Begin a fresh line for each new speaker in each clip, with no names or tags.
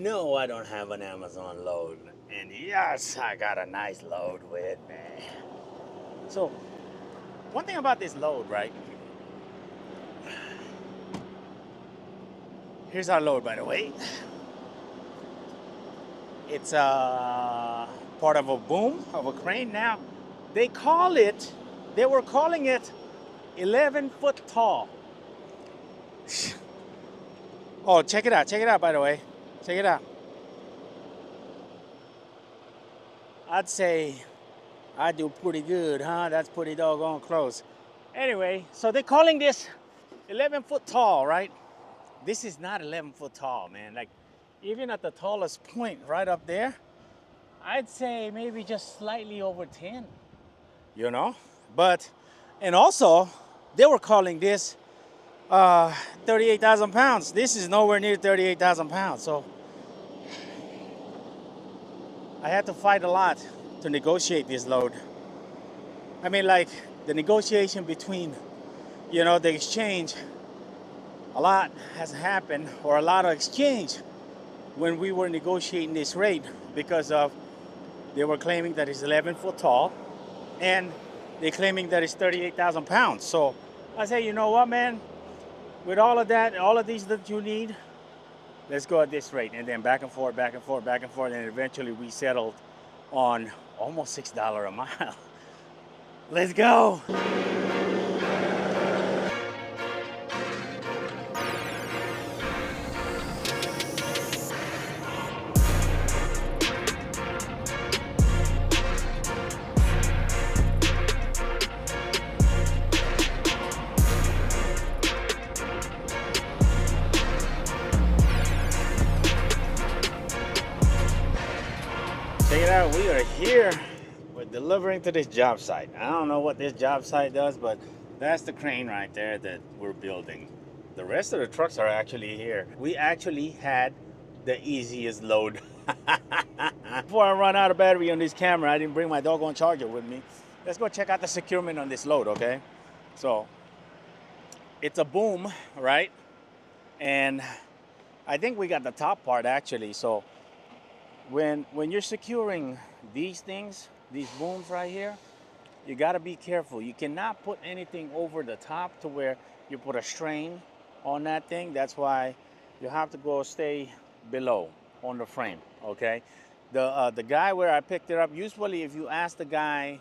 No, I don't have an Amazon load. And yes, I got a nice load with me. So, one thing about this load, right? Here's our load, by the way. It's part of a boom of a crane. Now, they were calling it 11 foot tall. Oh, check it out, by the way. Check it out. I'd say I do pretty good, huh? That's pretty doggone close. Anyway, so they're calling this 11 foot tall, right? This is not 11 foot tall, man. Like, even at the tallest point right up there, I'd say maybe just slightly over 10, you know? But, and also, they were calling this 38,000 pounds. This is nowhere near 38,000 pounds. So I had to fight a lot to negotiate this load. I mean, like, the negotiation between, the exchange, a lot has happened, or a lot of exchange when we were negotiating this rate, because of they were claiming that it's 11 foot tall and they're claiming that it's 38,000 pounds. So I say, you know what, man, with all of that, all of these that you need, let's go at this rate. And then back and forth, back and forth, back and forth. And eventually we settled on almost $6 a mile. Let's go. Check it out, we are here. We're delivering to this job site. I don't know what this job site does, but that's the crane right there that we're building. The rest of the trucks are actually here. We actually had the easiest load. Before I run out of battery on this camera, I didn't bring my doggone charger with me. Let's go check out the securement on this load, okay? So, it's a boom, right? And I think we got the top part actually. So when you're securing these things, these booms right here, you got to be careful. You cannot put anything over the top to where you put a strain on that thing. That's why you have to go stay below on the frame, okay? The guy where I picked it up, usually if you ask the guy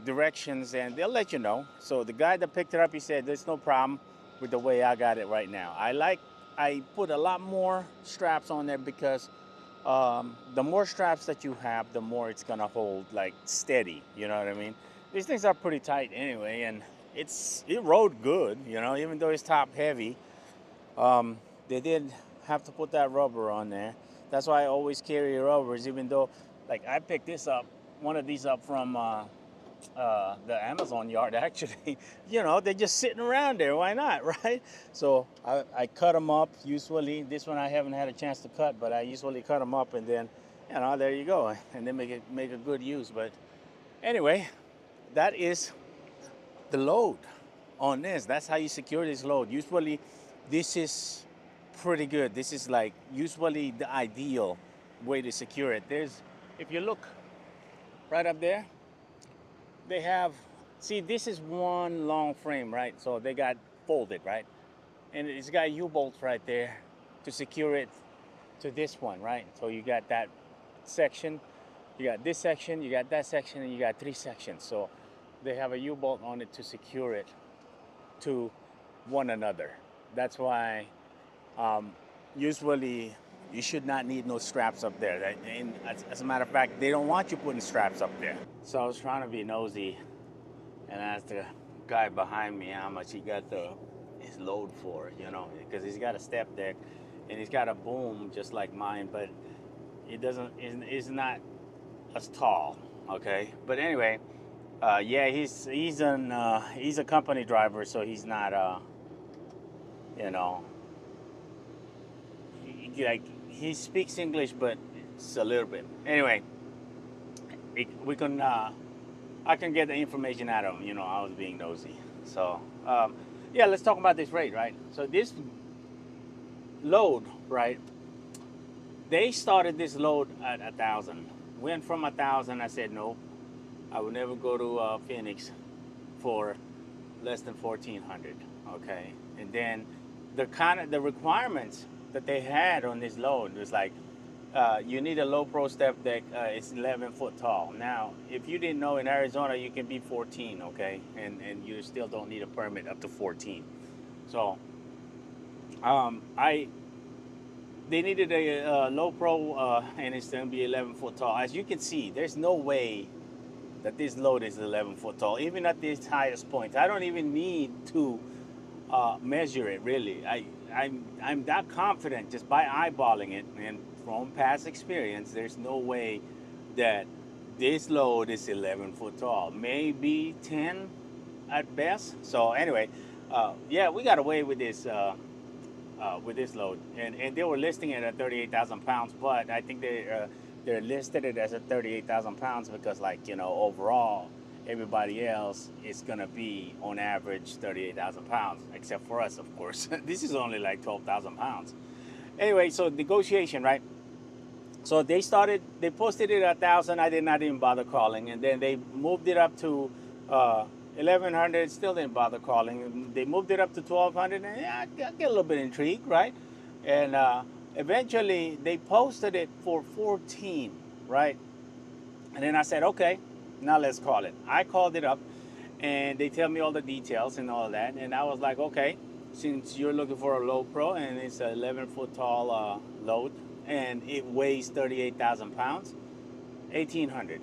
directions, and they'll let you know. So the guy that picked it up, he said there's no problem with the way I got it right now. I put a lot more straps on there because the more straps that you have, the more it's gonna hold like steady. You know what I mean? These things are pretty tight anyway, and it rode good. Even though it's top heavy, they did have to put that rubber on there. That's why I always carry rubbers, even though, like, I picked one of these up from the Amazon yard actually. They're just sitting around there. Why not, right? So I cut them up usually. This one I haven't had a chance to cut, but I usually cut them up, and then, there you go, and then make a good use. But anyway, that is the load on this. That's how you secure this load. Usually, this is pretty good. This is like usually the ideal way to secure it. If you look right up there, they have, see, this is one long frame, right? So they got folded, right? And it's got U-bolts right there to secure it to this one, right? So you got that section, you got this section, you got that section, and you got 3 sections. So they have a U-bolt on it to secure it to one another. That's why usually you should not need no straps up there. And as a matter of fact, they don't want you putting straps up there. So I was trying to be nosy and asked the guy behind me how much he got his load for, because he's got a step deck and he's got a boom just like mine, but it's not as tall, okay? But anyway, yeah, he's a company driver, so he's not he speaks English, but it's a little bit. Anyway, I can get the information out of him. I was being nosy. So yeah, let's talk about this rate, right? So this load, right, They started this load at 1,000. Went from 1,000. I said no, I would never go to Phoenix for less than 1,400. Okay, and then the requirements that they had on this load was like you need a low pro step deck. It's 11 foot tall. Now, if you didn't know, in Arizona you can be 14. Okay, and you still don't need a permit up to 14. So I they needed a low pro, and it's going to be 11 foot tall. As you can see, there's no way that this load is 11 foot tall, even at this highest point. I don't even need to measure it really. I'm that confident just by eyeballing it, and from past experience, there's no way that this load is 11 foot tall. Maybe 10 at best. So anyway, yeah, we got away with this load, and they were listing it at 38,000 pounds, but I think they're listed it as at 38,000 pounds because, like, overall everybody else is gonna be on average 38,000 pounds, except for us, of course. This is only like 12,000 pounds. Anyway, so negotiation, right? So they posted it at 1,000. I did not even bother calling, and then they moved it up to 1,100. Still didn't bother calling. They moved it up to 1,200, and yeah, I get a little bit intrigued, right? And eventually they posted it for 14, right? And then I said, okay, now let's call it. I called it up, and they tell me all the details and all that, and I was like, okay, since you're looking for a low pro and it's an 11 foot tall load and it weighs 38,000 pounds, 1,800.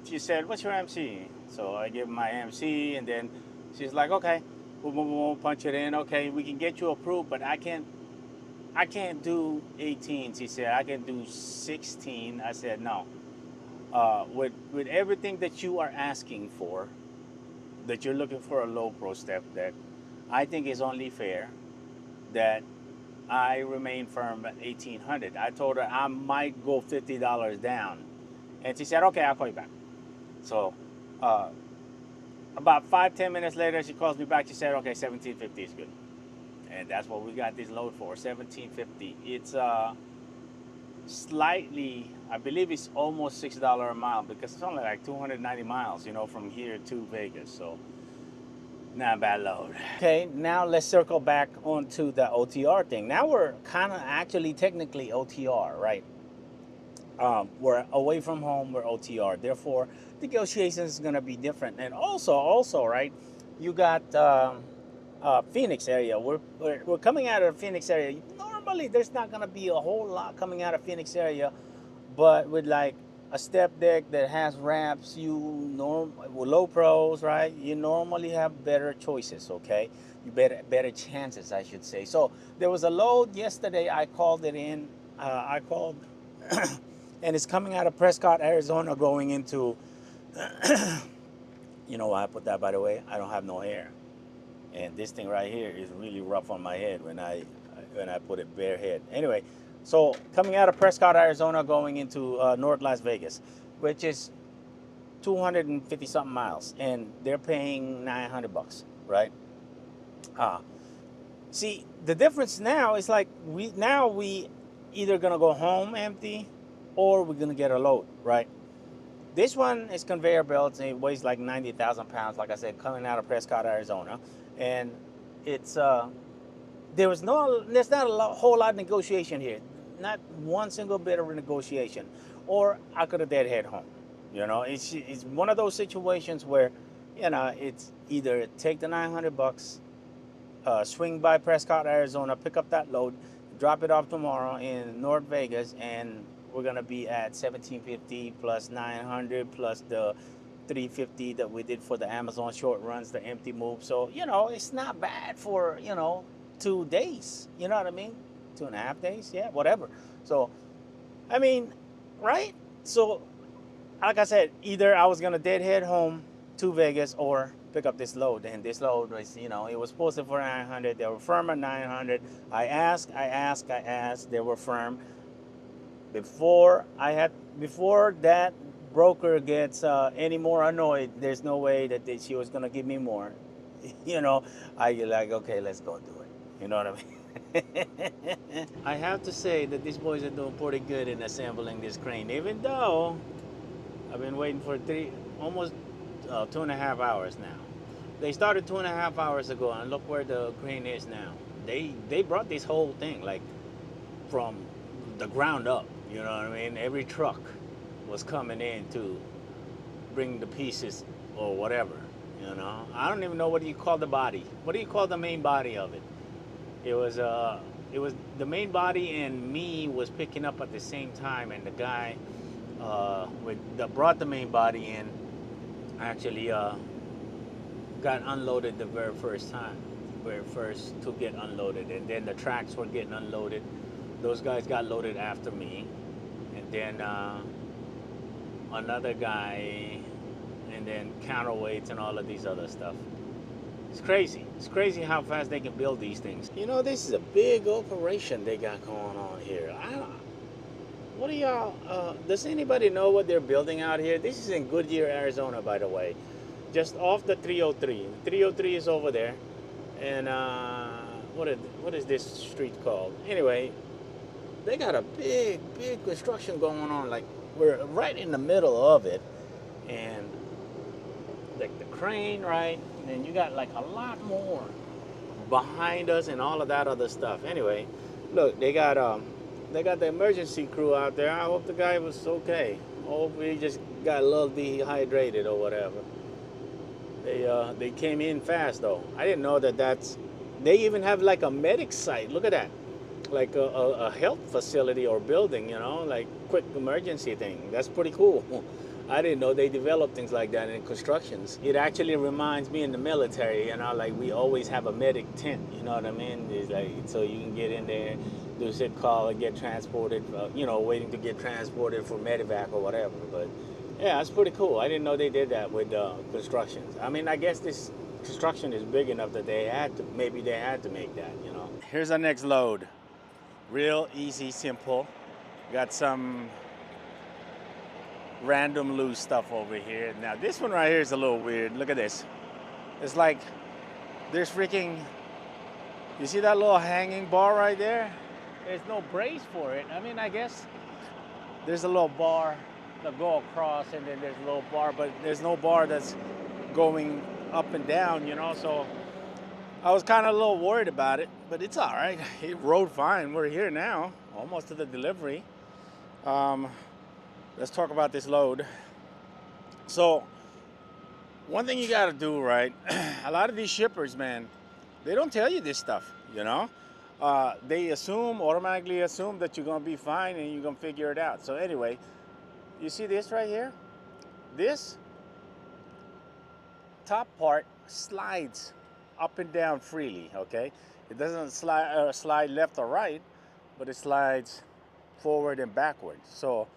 She said, what's your MC? So I give my MC, and then she's like, okay, we'll punch it in. Okay, we can get you approved, but I can't do 18. She said, I can do 16. I said, no. With everything that you are asking for, that you're looking for a low pro step deck, I think it's only fair that I remain firm at 1,800. I told her I might go $50 down, and she said, okay, I'll call you back. So about 5-10 minutes later, she calls me back. She said, okay, 1,750 is good, and that's what we got this load for, 1,750. It's slightly, I believe it's almost $6 a mile because it's only like 290 miles, from here to Vegas. So not a bad load. Okay, now let's circle back onto the OTR thing. Now we're kind of actually technically OTR, right? We're away from home, we're OTR. Therefore, negotiations is going to be different. And also, right, you got Phoenix area. We're coming out of the Phoenix area. Normally, there's not going to be a whole lot coming out of Phoenix area, but with like a step deck that has ramps, with low pros, right? You normally have better choices, okay? You better chances, I should say. So there was a load yesterday. I called it in. I called, and it's coming out of Prescott, Arizona, going into. You know why I put that, by the way? I don't have no hair, and this thing right here is really rough on my head when I put it bare head. Anyway. So coming out of Prescott, Arizona, going into North Las Vegas, which is 250 something miles, and they're paying $900, right? See, the difference now is like we either gonna go home empty, or we're gonna get a load, right? This one is conveyor belts, and it weighs like 90,000 pounds. Like I said, coming out of Prescott, Arizona, and it's there's not a whole lot of negotiation here. Not one single bit of negotiation. Or I could have dead head home. It's one of those situations where, it's either take the $900, swing by Prescott, Arizona, pick up that load, drop it off tomorrow in North Vegas, and we're gonna be at 1,750 plus 900 plus the 350 that we did for the Amazon short runs, the empty move. So it's not bad for 2 days. You know what I mean? 2.5 days, yeah, whatever. So, I mean, right? So, like I said, either I was gonna deadhead home to Vegas or pick up this load. And this load was, it was posted for 900. They were firm at 900. I asked. They were firm. Before that broker gets any more annoyed, there's no way that she was gonna give me more. I like, okay, let's go do it. You know what I mean? I have to say that these boys are doing pretty good in assembling this crane, even though I've been waiting for almost 2.5 hours now. They started 2.5 hours ago, and look where the crane is now. They brought this whole thing like from the ground up. You know what I mean? Every truck was coming in to bring the pieces or whatever. You know, I don't even know what do you call the body. What do you call the main body of it? It was the main body and me was picking up at the same time, and the guy that brought the main body in actually got unloaded the very first time, very first to get unloaded, and then the tracks were getting unloaded. Those guys got loaded after me, and then another guy, and then counterweights and all of these other stuff. It's crazy. It's crazy how fast they can build these things. You know, this is a big operation they got going on here. What do y'all, does anybody know what they're building out here? This is in Goodyear, Arizona, by the way. Just off the 303. 303 is over there. And what is this street called? Anyway, they got a big construction going on. Like, we're right in the middle of it. And like the crane, right? And then you got like a lot more behind us and all of that other stuff. Anyway, look, they got the emergency crew out there. I hope the guy was okay. Hopefully he just got a little dehydrated or whatever. They came in fast though. I didn't know they even have like a medic site. Look at that. Like a health facility or building, you know, like quick emergency thing. That's pretty cool. I didn't know they developed things like that in constructions. It actually reminds me in the military, you know, like we always have a medic tent, you know what I mean? It's like, so you can get in there, do a sit call and get transported, you know, waiting to get transported for medevac or whatever. But yeah, it's pretty cool. I didn't know they did that with constructions. I mean, I guess this construction is big enough that maybe they had to make that, you know. Here's our next load. Real easy, simple. Got some random loose stuff over here. Now this one right here is a little weird. Look at this. It's like there's freaking, you see that little hanging bar right there? There's no brace for it. I mean, I guess there's a little bar that go across, and then there's a little bar, but there's no bar that's going up and down, you know. So I was kind of a little worried about it, but it's all right. It rode fine. We're here now, almost to the delivery. Let's talk about this load. So one thing you got to do, right? A lot of these shippers, man, they don't tell you this stuff, you know. They automatically assume that you're going to be fine and you're going to figure it out. So anyway, you see this right here? This top part slides up and down freely, okay? It doesn't slide left or right, but it slides forward and backwards. So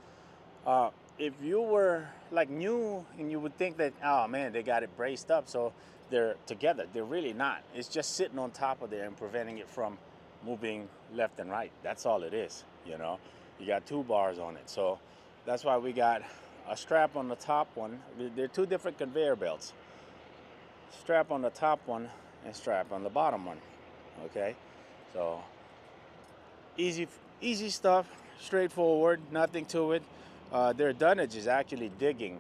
if you were like new and you would think that, oh man, they got it braced up so they're together. They're really not. It's just sitting on top of there and preventing it from moving left and right. That's all it is, you know. You got two bars on it. So that's why we got a strap on the top one. They're two different conveyor belts. Strap on the top one and strap on the bottom one, okay? So easy stuff, straightforward, nothing to it. Their dunnage is actually digging.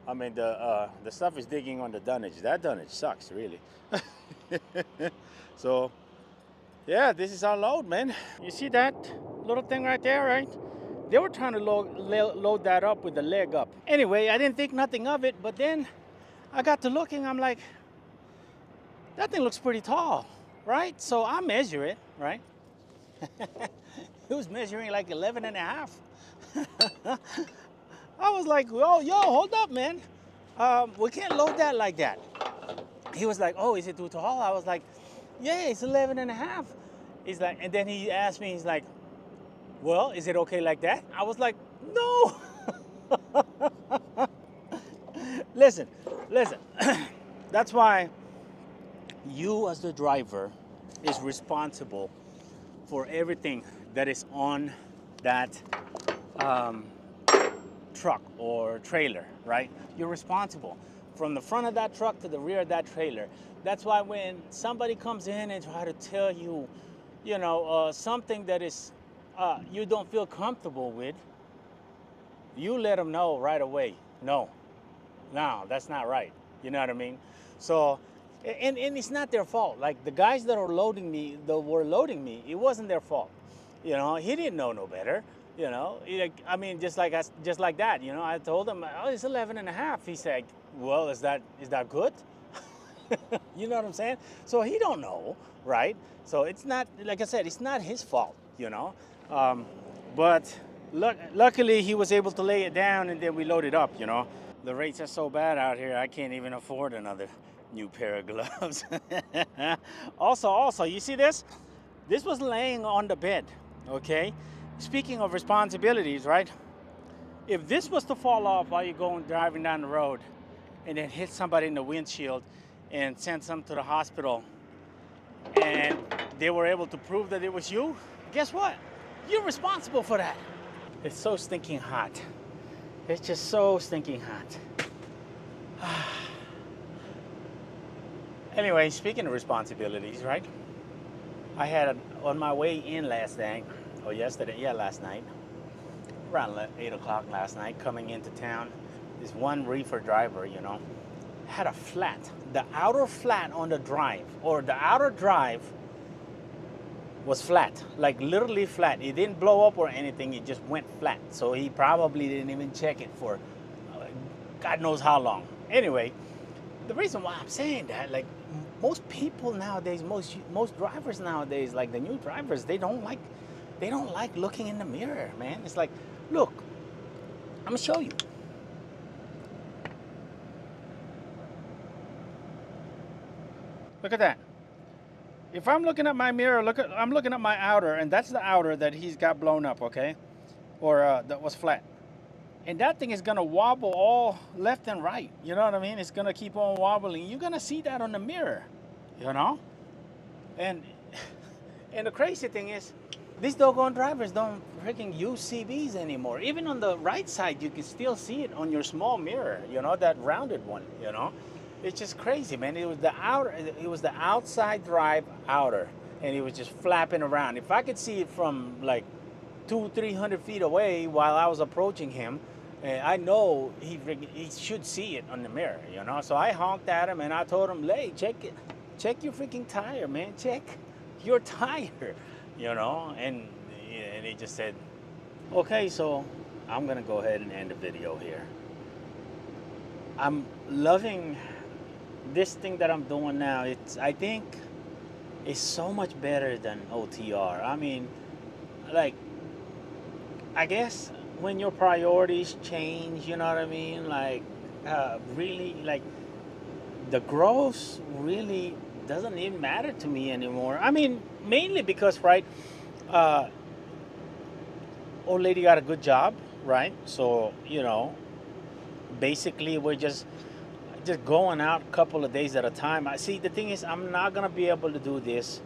I mean, the stuff is digging on the dunnage. That dunnage sucks, really. So, yeah, this is our load, man. You see that little thing right there, right? They were trying to load that up with the leg up. Anyway, I didn't think nothing of it, but then I got to looking, I'm like, that thing looks pretty tall, right? So I measure it, right? It was measuring like 11 and a half. I was like, oh, yo, hold up, man. We can't load that like that. He was like, oh, is it too tall? I was like, yeah, it's 11 and a half. He's like, and then he asked me, he's like, well, is it okay like that? I was like, no. Listen. That's why you as the driver is responsible for everything that is on that truck or trailer, right? You're responsible from the front of that truck to the rear of that trailer. That's why when somebody comes in and try to tell you, something that is you don't feel comfortable with, you let them know right away. No, that's not right. You know what I mean? So, and it's not their fault. Like the guys that were loading me, it wasn't their fault. He didn't know no better. Just like that. I told him, oh, it's 11 and a half. He said, well, is that good? You know what I'm saying? So he don't know, right? So it's not, like I said, it's not his fault. But luckily he was able to lay it down, and then we loaded up. The rates are so bad out here, I can't even afford another new pair of gloves. Also, you see this? This was laying on the bed, okay? Speaking of responsibilities, right? If this was to fall off while you're driving down the road and then hit somebody in the windshield and send them to the hospital, and they were able to prove that it was you, guess what? You're responsible for that. It's so stinking hot. It's just so stinking hot. Anyway, speaking of responsibilities, right? I had on my way in last night, around 8 o'clock last night, coming into town, this one reefer driver, had a flat. The outer flat on the drive, or the outer drive, was flat, like literally flat. It didn't blow up or anything, it just went flat. So he probably didn't even check it for God knows how long. Anyway, the reason why I'm saying that, like most people nowadays, most drivers nowadays, like the new drivers, they don't like looking in the mirror, man. It's like, look, I'm gonna show you. Look at that. If I'm looking at my mirror, I'm looking at my outer, and that's the outer that he's got blown up, okay? Or that was flat. And that thing is gonna wobble all left and right. You know what I mean? It's gonna keep on wobbling. You're gonna see that on the mirror, And the crazy thing is, these doggone drivers don't freaking use CBs anymore. Even on the right side, you can still see it on your small mirror, that rounded one, It's just crazy, man. It was the outside drive outer, and it was just flapping around. If I could see it from like 200-300 feet away while I was approaching him, I know he should see it on the mirror, So I honked at him and I told him, "Hey, check your freaking tire, man. Check your tire," And he just said, "Okay, so I'm gonna go ahead and end the video here. I'm loving this thing that I'm doing now. I think it's so much better than OTR. I mean, like, I guess when your priorities change, you know what I mean? Like, really, like, the growth really doesn't even matter to me anymore. I mean, mainly because, right, old lady got a good job, right? So, basically we're just going out a couple of days at a time. I see, the thing is, I'm not gonna be able to do this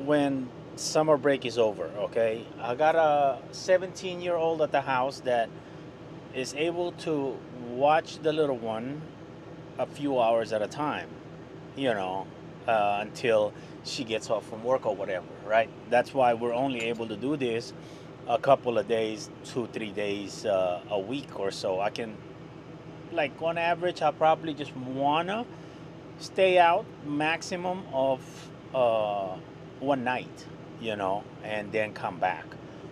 when summer break is over, okay? I got a 17-year-old at the house that is able to watch the little one a few hours at a time, until she gets off from work or whatever, right? That's why we're only able to do this a couple of days, 2-3 days a week or so. I can, like, on average, I probably just wanna stay out maximum of one night, and then come back.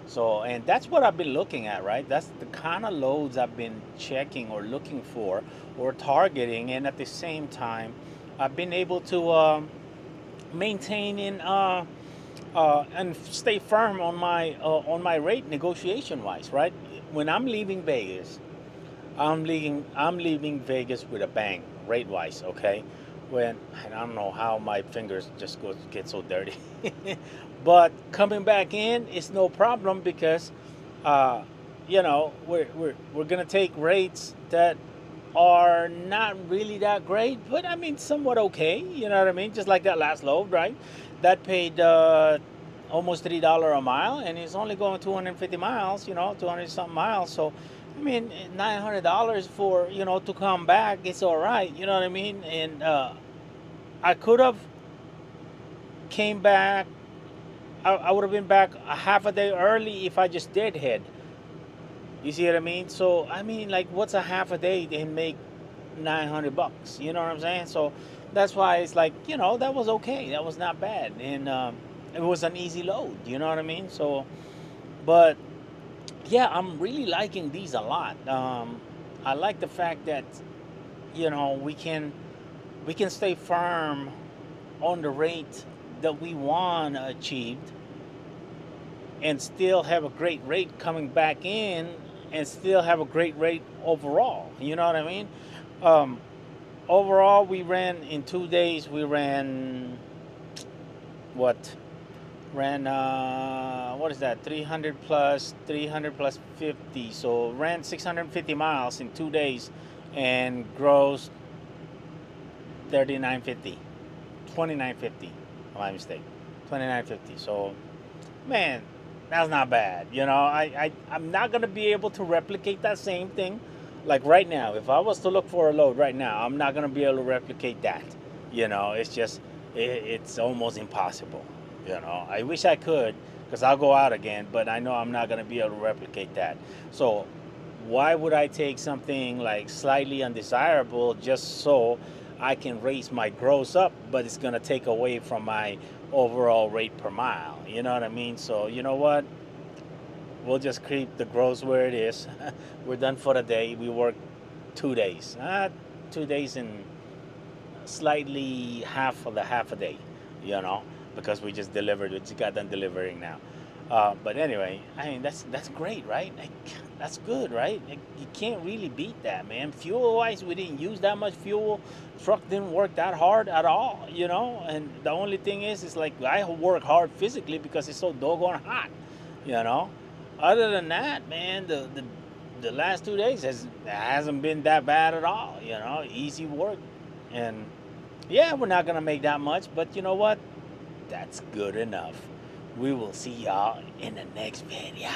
So, and that's what I've been looking at, right? That's the kind of loads I've been checking or looking for or targeting, and at the same time, I've been able to maintain and stay firm on my rate negotiation wise, right? When I'm leaving Vegas, I'm leaving Vegas with a bang, rate wise, okay? And I don't know how my fingers just get so dirty. But coming back in is no problem because we're gonna take rates that are not really that great, but I mean somewhat okay, you know what I mean? Just like that last load, right? That paid almost $3 a mile, and it's only going 250 miles, 200 something miles. So I mean, $900 for, to come back, it's all right. You know what I mean? And I could have came back. I would have been back a half a day early if I just did head. You see what I mean? So I mean, like, what's a half a day and make $900? You know what I'm saying? So that's why it's like, that was okay. That was not bad, and it was an easy load. You know what I mean? So, but yeah, I'm really liking these a lot. I like the fact that we can stay firm on the rate that we want achieved, and still have a great rate coming back in, and still have a great rate overall. You know what I mean? Um, Overall, we ran in 2 days. We ran what? Ran what is that? 300 plus 50. So ran 650 miles in 2 days, and grossed 3950, 2950. My mistake, 2950. So man, that's not bad. I'm not gonna be able to replicate that same thing. Like right now, if I was to look for a load right now, I'm not gonna be able to replicate that. It's just it's almost impossible. I wish I could, because I'll go out again, but I know I'm not gonna be able to replicate that. So why would I take something like slightly undesirable just so I can raise my gross up, but it's gonna take away from my overall rate per mile? You know what I mean? So you know what? We'll just keep the gross where it is. We're done for the day. We work 2 days. 2 days and slightly half a day, you know, because we just delivered. We just got done delivering now. But anyway, I mean, that's great, right? Like, that's good, right? Like, you can't really beat that, man. Fuel wise, we didn't use that much fuel. Truck didn't work that hard at all, you know. And the only thing is like I work hard physically because it's so doggone hot, you know. Other than that, man, the last 2 days hasn't been that bad at all, you know. Easy work, and yeah, we're not gonna make that much, but you know what? That's good enough. We will see y'all in the next video.